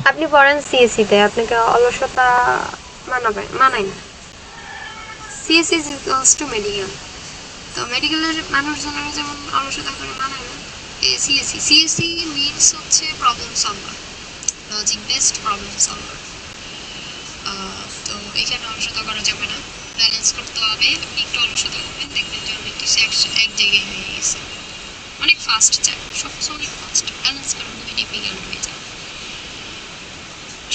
আপনি পড়েন সিএসসি তে, আপনাকে অলসতা মানায় না। CSC is equals to medical. তো মেডিকেলের মানুষজনেরা যেমন অলসতা করে মানায় না, সিএসসি সিএসসি মিনস হচ্ছে problem solver, logic based problem solver. তো এখানে অলসতা করা যাবে না, ব্যালেন্স করতে হবে। আপনি একটু অলসতা করবেন, দেখবেন যে অনেক কিছু এক জায়গায় হয়ে গেছে, অনেক ফাস্ট যায়, সবসময় অনেক ফাস্ট। ব্যালেন্স করা খুবই ডিফিকাল্ট হয়ে যায়।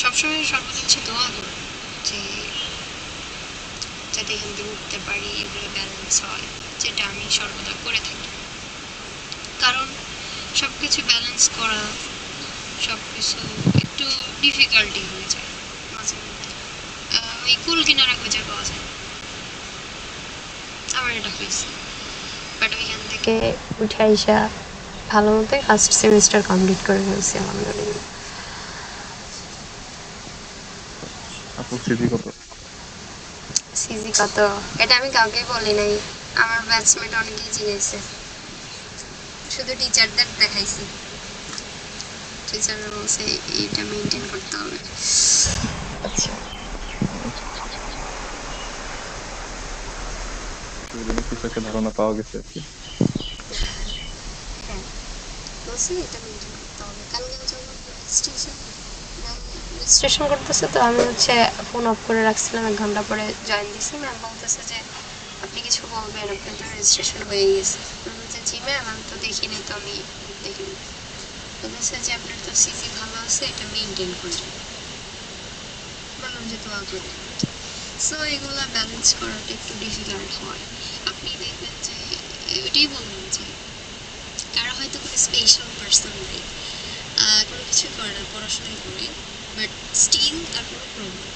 সবসময় সর্বদা হচ্ছে দোয়া করুন যে যাতে এখান থেকে উঠতে পারি, এগুলো ব্যালেন্স হয়, যেটা আমি সর্বদা করে থাকি। কারণ সব কিছু ব্যালেন্স করা, সব কিছু একটু ডিফিকাল্টি হয়ে যায় মাঝে মধ্যে। ওই কুল কিনারা খুঁজে পাওয়া যায়, আমার এটা হয়েছে। বাট ওইখান থেকে উঠে আইসা ভালো মতোই ফার্স্ট সেমিস্টার কমপ্লিট করে ফেলছি আলহামদুলিল্লাহ। আপু সিজি কত? সিজি কত এটা আমি কাউকে বলি নাই, আমার ব্যাচমেট অনেকেই জিজ্ঞেসে, শুধু টিচারদের দেখাইছি, টিচাররা বলছে এইটা মেনটেন করতে হবে। আচ্ছা আচ্ছা, ওই জন্য কিছু একটা ধারণা পাওয়া গেছে আর কি। হ্যাঁ, বলছি এটা মেনটেন করতে হবে। কালকে যখন রেজিস্ট্রেশন করতেছে, তো আমি হচ্ছে ফোন অফ করে রাখছিলাম, 1 ঘন্টা পরে জয়েন দিছি। ম্যাম বলতেছে যে আপনি কিছু বলবেন, আপনার তো রেজিস্ট্রেশন হয়ে গেছে। আমি বলছি জি ম্যাম, আমি তো দেখিনি, তো আমি দেখিনি। বলতেছে যে আপনার তো সিজি ভালো আছে, এটা মেনটেন করবেন। বললাম যে দোয়া করি। সো এগুলা ব্যালেন্স করাটা একটু ডিফিকাল্ট হয়। আপনি দেখবেন যে এটাই বললাম যে কারো হয়তো কোনো স্পেশাল পার্সন নেই, কোনো কিছু করে না, পড়াশোনাই করে, বাট স্টিল তার কোনো প্রবলেম